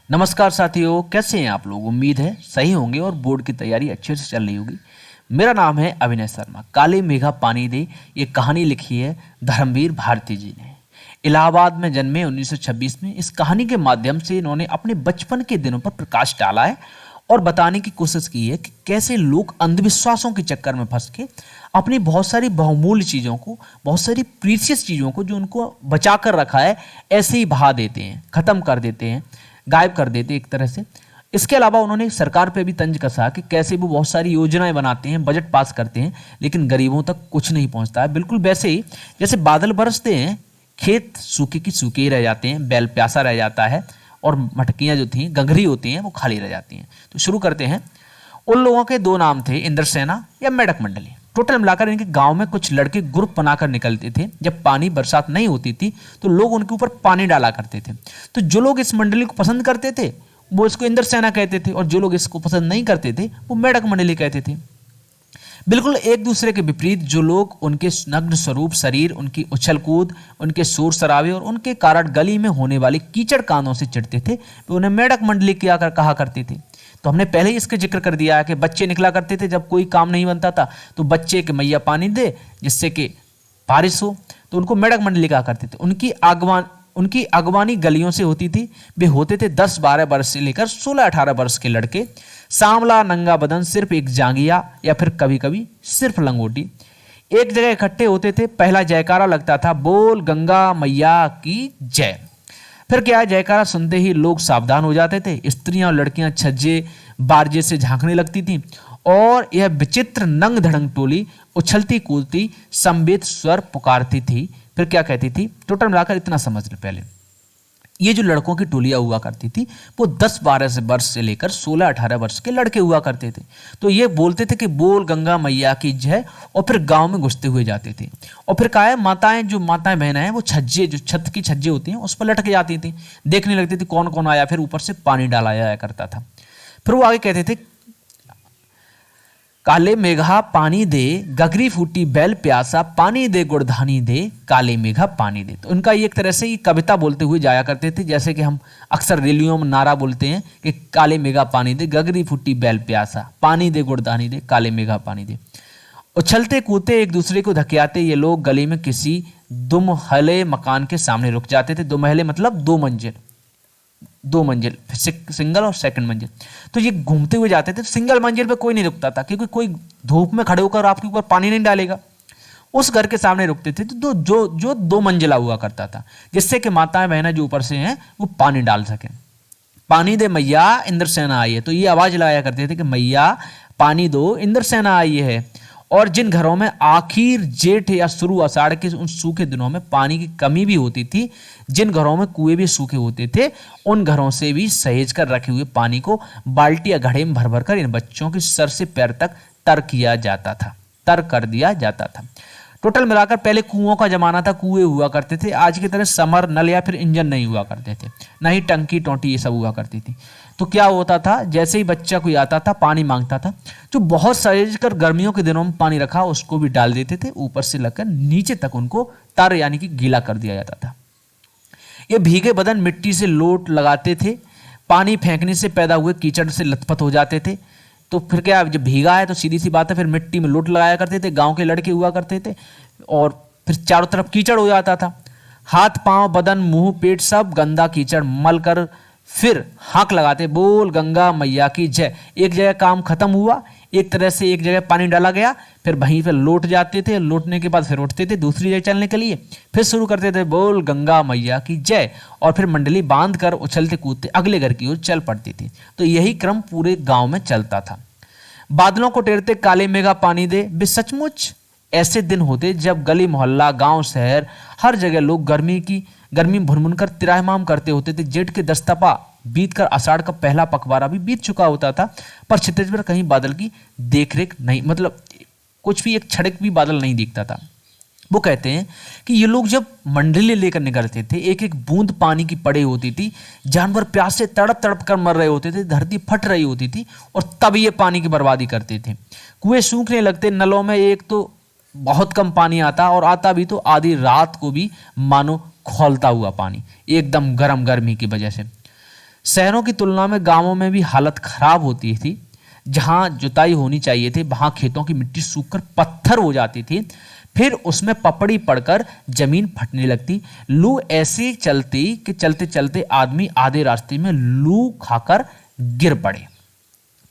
नमस्कार साथियों, कैसे हैं आप लोग। उम्मीद है सही होंगे और बोर्ड की तैयारी अच्छे से चल रही होगी। मेरा नाम है अभिनय शर्मा। काले मेघा पानी दे ये कहानी लिखी है धर्मवीर भारती जी ने। इलाहाबाद में जन्मे 1926 में। इस कहानी के माध्यम से इन्होंने अपने बचपन के दिनों पर प्रकाश डाला है और बताने की कोशिश की है कि कैसे लोग अंधविश्वासों के चक्कर में फंस के अपनी बहुत सारी बहुमूल्य चीज़ों को, बहुत सारी प्रीशियस चीज़ों को जो उनको बचा कर रखा है, ऐसे ही बहा देते हैं, ख़त्म कर देते हैं, गायब कर देते एक तरह से। इसके अलावा उन्होंने सरकार पे भी तंज कसा कि कैसे वो बहुत सारी योजनाएं बनाते हैं, बजट पास करते हैं, लेकिन गरीबों तक कुछ नहीं पहुंचता है। बिल्कुल वैसे ही जैसे बादल बरसते हैं, खेत सूखे की सूखे ही रह जाते हैं, बैल प्यासा रह जाता है और मटकियां जो थी गंगरी होती हैं वो खाली रह जाती हैं। तो शुरू करते हैं। उन लोगों के दो नाम थे, इंद्रसेना या मेढक मंडली। टोटल मिलाकर इनके गांव में कुछ लड़के ग्रुप बनाकर निकलते थे। जब पानी बरसात नहीं होती थी तो लोग उनके ऊपर पानी डाला करते थे। तो जो लोग इस मंडली को पसंद करते थे वो इसको इंद्रसेना कहते थे और जो लोग इसको पसंद नहीं करते थे वो मेढक मंडली कहते थे। बिल्कुल एक दूसरे के विपरीत जो लोग उनके नग्न स्वरूप शरीर, उनकी उछल कूद, उनके शोर शराबे और उनके कारण गली में होने वाली कीचड़ कानों से चिढ़ते थे, वे उन्हें मेढक मंडली किया कर कहा करते थे। तो हमने पहले ही इसका जिक्र कर दिया है कि बच्चे निकला करते थे जब कोई काम नहीं बनता था तो बच्चे के मैया पानी दे जिससे कि बारिश हो, तो उनको मेढक मंडली कहा करते थे। उनकी अगवानी गलियों से होती थी। वे होते थे 10-12 वर्ष से लेकर 16-18 वर्ष के लड़के। सांवला नंगा बदन, सिर्फ एक जांघिया या फिर कभी कभी सिर्फ लंगोटी। एक जगह इकट्ठे होते थे। पहला जयकारा लगता था, बोल गंगा मैया की जय। फिर क्या, जयकारा सुनते ही लोग सावधान हो जाते थे। स्त्रियां और लड़कियां छज्जे बारजे से झांकने लगती थीं और यह विचित्र नंग धड़ंग टोली उछलती कूदती संवेद स्वर पुकारती थी। फिर क्या कहती थी, टोटल मिलाकर इतना समझ ले पहले। ये जो लड़कों की टोलियां हुआ करती थी वो 10-12 वर्ष से लेकर 16-18 वर्ष के लड़के हुआ करते थे। तो ये बोलते थे कि बोल गंगा मैया की जय और फिर गांव में घुसते हुए जाते थे। और फिर क्या है, माताएं बहनें हैं वो छज्जे, जो छत की छज्जे होती हैं उस पर लटक जाती थी, देखने लगती थी कौन कौन आया, फिर ऊपर से पानी डाला जाया करता था। फिर वो आगे कहते थे, काले मेघा पानी दे, गगरी फूटी बैल प्यासा, पानी दे गुड़धानी दे, काले मेघा पानी दे। तो उनका एक तरह से ये कविता बोलते हुए जाया करते थे, जैसे कि हम अक्सर रैलियों में नारा बोलते हैं कि काले मेघा पानी दे, गगरी फूटी बैल प्यासा, पानी दे गुड़धानी दे, काले मेघा पानी दे। उछलते कूदते एक दूसरे को धकियाते ये लोग गली में किसी दुमहले मकान के सामने रुक जाते थे। दुमहले मतलब दो मंजिल, सिंगल और सेकंड मंजिल। तो ये घूमते हुए जाते थे। सिंगल मंजिल पे कोई नहीं रुकता था क्योंकि कोई धूप में खड़े होकर आपके ऊपर पानी नहीं डालेगा। उस घर के सामने रुकते थे तो जो 2 मंजिला हुआ करता था, जिससे कि माताएं बहनें जो ऊपर से हैं वो पानी डाल सकें। पानी दे मैया इंद्रसेना आई है, तो ये आवाज लगाया करते थे कि मैया पानी दो, इंद्रसेना आई है। और जिन घरों में आखिर जेठ या शुरू आषाढ़ के उन सूखे दिनों में पानी की कमी भी होती थी, जिन घरों में कुएं भी सूखे होते थे, उन घरों से भी सहेज कर रखे हुए पानी को बाल्टी या घड़े में भर भर कर इन बच्चों के सर से पैर तक तर कर दिया जाता था। टोटल मिलाकर पहले कुओं का जमाना था, कुएं हुआ करते थे। आज की तरह समर, नल या फिर इंजन नहीं हुआ करते थे, ना ही टंकी टोंटी ये सब हुआ करती थी। तो क्या होता था, जैसे ही बच्चा कोई आता था पानी मांगता था, जो बहुत सहेज कर गर्मियों के दिनों में पानी रखा उसको भी डाल देते थे, ऊपर से लगकर नीचे तक उनको तर यानी कि गीला कर दिया जाता था। ये भीगे बदन मिट्टी से लोट लगाते थे, पानी फेंकने से पैदा हुए कीचड़ से लथपथ हो जाते थे। तो फिर क्या, जब भीगा है तो सीधी सी बात है फिर मिट्टी में लोट लगाया करते थे, गांव के लड़के हुआ करते थे, और फिर चारों तरफ कीचड़ हो जाता था। हाथ पांव बदन मुंह पेट सब गंदा कीचड़ मल कर फिर हाक लगाते, बोल गंगा मैया की जय। एक जगह काम खत्म हुआ, एक तरह से एक जगह पानी डाला गया, फिर वहीं पर लौट जाते थे, लौटने के बाद फिर उठते थे दूसरी जगह चलने के लिए, फिर शुरू करते थे बोल गंगा मैया की जय, और फिर मंडली बांध कर उछलते कूदते अगले घर की ओर चल पड़ती थी। तो यही क्रम पूरे गांव में चलता था। बादलों को टेरते काले मेघा पानी दे, वे सचमुच ऐसे दिन होते जब गली मोहल्ला, गांव शहर, हर जगह लोग गर्मी भुनभुन कर तिराहिमाम करते होते थे। जेठ के 10 तपा बीत कर आषाढ़ का पहला पखवाड़ा भी बीत चुका होता था, पर क्षितिज पर कहीं बादल की देखरेख नहीं, मतलब कुछ भी एक छड़क भी बादल नहीं दिखता था। वो कहते हैं कि ये लोग जब मंडली लेकर निकलते थे, एक एक बूंद पानी की पड़ी होती थी, जानवर प्यास से तड़प तड़प कर मर रहे होते थे, धरती फट रही होती थी, और तब ये पानी की बर्बादी करते थे। कुएं सूखने लगते, नलों में एक तो बहुत कम पानी आता और आता भी तो आधी रात को भी मानो खौलता हुआ पानी, एकदम गर्मी की वजह से। शहरों की तुलना में गांवों में भी हालत खराब होती थी। जहां जुताई होनी चाहिए थी वहां खेतों की मिट्टी सूखकर पत्थर हो जाती थी, फिर उसमें पपड़ी पड़कर जमीन फटने लगती। लू ऐसी चलती कि चलते चलते आदमी आधे रास्ते में लू खाकर गिर पड़े।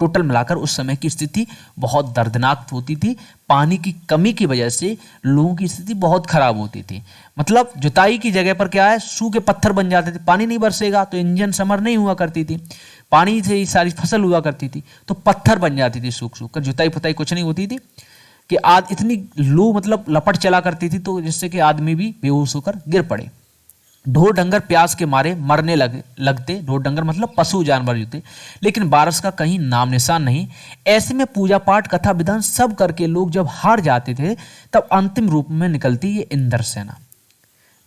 टोटल मिलाकर उस समय की स्थिति बहुत दर्दनाक होती थी। पानी की कमी की वजह से लोगों की स्थिति बहुत खराब होती थी। मतलब जुताई की जगह पर क्या है, सूखे पत्थर बन जाते थे। पानी नहीं बरसेगा तो इंजन समर नहीं हुआ करती थी, पानी से ही सारी फसल हुआ करती थी, तो पत्थर बन जाती थी सूख सूख कर। जुताई पुताई कुछ नहीं होती थी कि आज इतनी लू मतलब लपट चला करती थी, तो जिससे कि आदमी भी बेहोश होकर गिर पड़े। ढोर डंगर प्यास के मारे मरने लगते। ढोर डंगर मतलब पशु जानवर जो थे, लेकिन बारिश का कहीं नाम निशान नहीं। ऐसे में पूजा पाठ कथा विधान सब करके लोग जब हार जाते थे, तब अंतिम रूप में निकलती ये इंद्र सेना।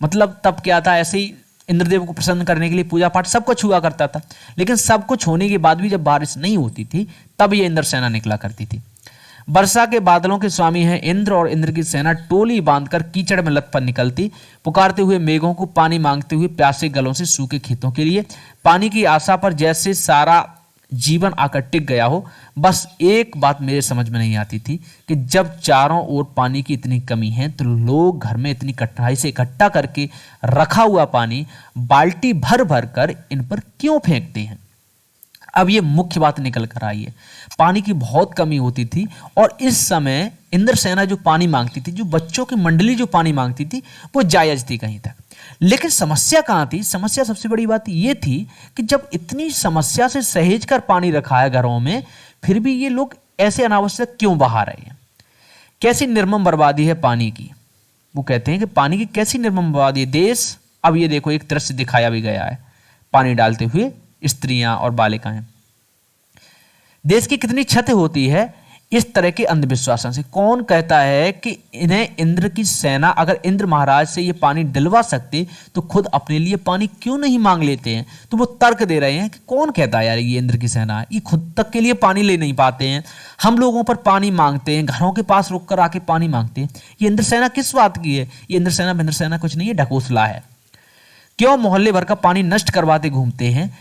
मतलब तब क्या था, ऐसे ही इंद्रदेव को प्रसन्न करने के लिए पूजा पाठ सब कुछ हुआ करता था, लेकिन सब कुछ होने के बाद भी जब बारिश नहीं होती थी, तब ये इंद्र सेना निकला करती थी। वर्षा के बादलों के स्वामी हैं इंद्र, और इंद्र की सेना टोली बांधकर कीचड़ में लत पर निकलती, पुकारते हुए मेघों को, पानी मांगते हुए प्यासे गलों से सूखे खेतों के लिए। पानी की आशा पर जैसे सारा जीवन आकर टिक गया हो। बस एक बात मेरे समझ में नहीं आती थी कि जब चारों ओर पानी की इतनी कमी है, तो लोग घर में इतनी कठिनाई से इकट्ठा करके रखा हुआ पानी बाल्टी भर भर कर इन पर क्यों फेंकते हैं। अब ये मुख्य बात निकल कर आई है, पानी की बहुत कमी होती थी, और इस समय इंद्र सेना जो पानी मांगती थी, जो बच्चों की मंडली जो पानी मांगती थी, वो जायज थी कहीं तक। लेकिन समस्या कहाँ थी? समस्या सबसे बड़ी बात ये थी कि जब इतनी समस्या से सहेज कर पानी रखा है घरों में, फिर भी ये लोग ऐसे अनावश्यक क्यों बहा रहे हैं। कैसी निर्मम बर्बादी है पानी की। वो कहते हैं कि पानी की कैसी निर्मम बर्बादी है देश। अब ये देखो, एक दृश्य दिखाया भी गया है, पानी डालते हुए स्त्रियां और बालिकाएं। देश की कितनी क्षति होती है इस तरह के अंधविश्वासों से। कौन कहता है कि इन्हें इंद्र की सेना, अगर इंद्र महाराज से ये पानी दिलवा सकते तो खुद अपने लिए पानी क्यों नहीं मांग लेते हैं। तो वो तर्क दे रहे हैं कि कौन कहता है यार ये इंद्र की सेना है, ये खुद तक के लिए पानी ले नहीं पाते हैं, हम लोगों पर पानी मांगते हैं, घरों के पास रुक कर आके पानी मांगते हैं। ये इंद्र सेना किस बात की है? ये इंद्र सेना कुछ नहीं है, ढकोसला है। क्यों मोहल्ले भर का पानी नष्ट करवाते घूमते हैं?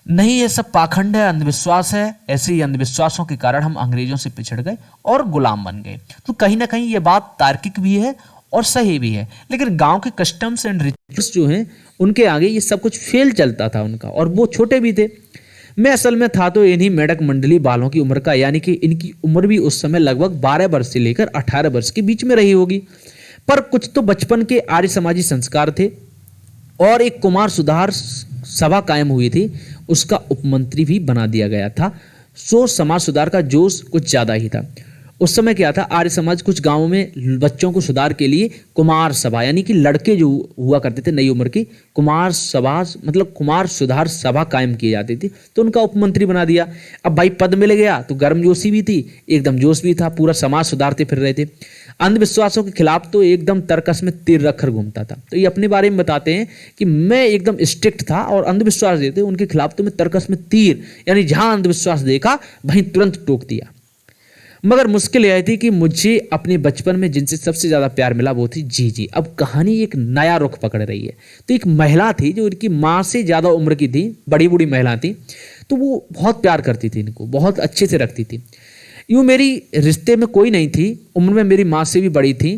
नहीं, ये सब पाखंड है, अंधविश्वास है। ऐसे ही अंधविश्वासों के कारण हम अंग्रेजों से पिछड़ गए और गुलाम बन गए। तो कहीं ना कहीं ये बात तार्किक भी है और सही भी है, लेकिन गांव के कस्टम्स एंड रिचुअल्स जो हैं उनके आगे ये सब कुछ फेल चलता था उनका, और वो छोटे भी थे। मैं असल में था तो इन्हीं मेढक मंडली बालों की उम्र का, यानी कि इनकी उम्र भी उस समय लगभग 12 वर्ष से लेकर 18 वर्ष के बीच में रही होगी। पर कुछ तो बचपन के आर्य समाजी संस्कार थे, और एक कुमार सुधार सभा कायम हुई थी, उसका उपमंत्री भी बना दिया गया था। सो समाज सुधार का जोश कुछ ज़्यादा ही था। उस समय क्या था, आर्य समाज कुछ गांवों में बच्चों को सुधार के लिए कुमार सभा, यानी कि लड़के जो हुआ करते थे नई उम्र की, कुमार सभा मतलब कुमार सुधार सभा कायम की जाती थी, तो उनका उपमंत्री बना दिया। अब भाई पद मिल गया तो गर्मजोशी भी थी, एकदम जोश भी था, पूरा समाज सुधारते फिर रहे थे। अंधविश्वासों के खिलाफ तो एकदम तर्कस में तीर रखकर घूमता था। तो ये अपने बारे में बताते हैं कि मैं एकदम स्ट्रिक्ट था, और अंधविश्वास देते उनके खिलाफ तो मैं तर्कस में तीर, यानी जहां अंधविश्वास देखा वहीं तुरंत टोक दिया। मगर मुश्किल यह थी कि मुझे अपने बचपन में जिनसे सबसे ज़्यादा प्यार मिला वो थी जीजी। अब कहानी एक नया रुख पकड़ रही है। तो एक महिला थी जो इनकी माँ से ज़्यादा उम्र की थी, बड़ी बूढ़ी महिला थी, तो वो बहुत प्यार करती थी, इनको बहुत अच्छे से रखती थी। यूँ मेरी रिश्ते में कोई नहीं थी, उम्र में मेरी माँ से भी बड़ी थी,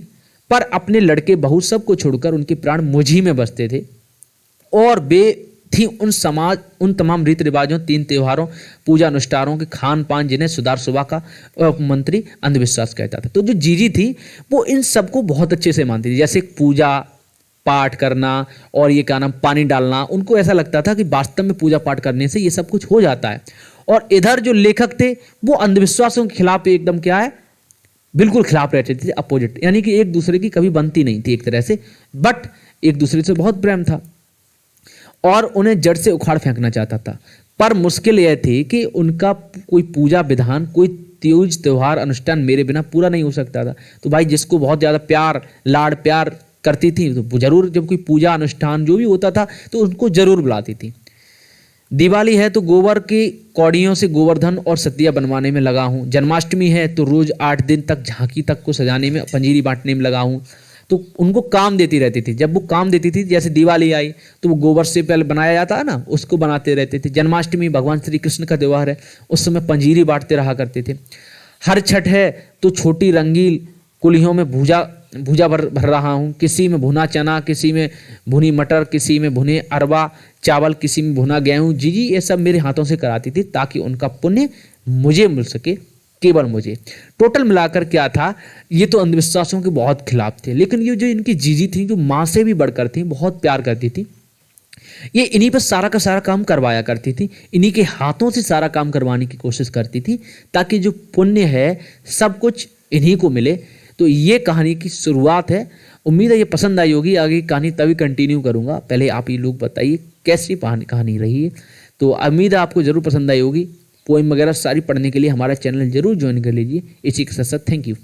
पर अपने लड़के बहू सबको छोड़कर उनके प्राण मुझ ही में बसते थे। और वे थी उन तमाम रीति रिवाजों, 3 त्योहारों, पूजा अनुष्ठानों के खान पान जिन्हें सुधार सभा का मंत्री अंधविश्वास कहता था। तो जो जीजी थी वो इन सबको बहुत अच्छे से मानती थी, जैसे पूजा पाठ करना और ये क्या नाम पानी डालना। उनको ऐसा लगता था कि वास्तव में पूजा पाठ करने से ये सब कुछ हो जाता है। और इधर जो लेखक थे वो अंधविश्वासों के खिलाफ एकदम क्या है, बिल्कुल खिलाफ रहते थे, अपोजिट, यानी कि एक दूसरे की कभी बनती नहीं थी एक तरह से, बट एक दूसरे से बहुत प्रेम था और उन्हें जड़ से उखाड़ फेंकना चाहता था। पर मुश्किल यह थी कि उनका कोई पूजा विधान, कोई तीज त्योहार अनुष्ठान मेरे बिना पूरा नहीं हो सकता था। तो भाई जिसको बहुत ज़्यादा प्यार लाड़ प्यार करती थी तो जरूर जब कोई पूजा अनुष्ठान जो भी होता था तो उनको जरूर बुलाती थी। दिवाली है तो गोबर की कौड़ियों से गोवर्धन और सतिया बनवाने में लगा हूँ। जन्माष्टमी है तो रोज 8 दिन तक झांकी तक को सजाने में, पंजीरी बांटने में लगा हूँ। तो उनको काम देती रहती थी। जब वो काम देती थी, जैसे दिवाली आई तो वो गोबर से पहले बनाया जाता है ना, उसको बनाते रहते थे। जन्माष्टमी भगवान श्री कृष्ण का त्योहार है, उस समय पंजीरी बांटते रहा करते थे। हर छठ है तो छोटी रंगील कुलियों में भूजा भूजा भर रहा हूँ, किसी में भुना चना, किसी में भुनी मटर, किसी में भुने अरवा चावल, किसी में भुना गेहूँ। जी ये सब मेरे हाथों से कराती थी ताकि उनका पुण्य मुझे मिल सके, केवल मुझे। टोटल मिलाकर क्या था, ये तो अंधविश्वासों के बहुत खिलाफ थे, लेकिन ये जो इनकी जीजी थी, जो माँ से भी बढ़कर थी, बहुत प्यार करती थी, ये इन्हीं पर सारा का सारा काम करवाया करती थी, इन्हीं के हाथों से सारा काम करवाने की कोशिश करती थी ताकि जो पुण्य है सब कुछ इन्हीं को मिले। तो ये कहानी की शुरुआत है। उम्मीद है ये पसंद आई होगी। आगे की कहानी तभी कंटिन्यू करूँगा। पहले आप ये लोग बताइए कैसी कहानी रही है। तो उम्मीद है आपको ज़रूर पसंद आई होगी। पोइम वगैरह सारी पढ़ने के लिए हमारा चैनल जरूर ज्वाइन कर लीजिए। इसी के साथ साथ थैंक यू।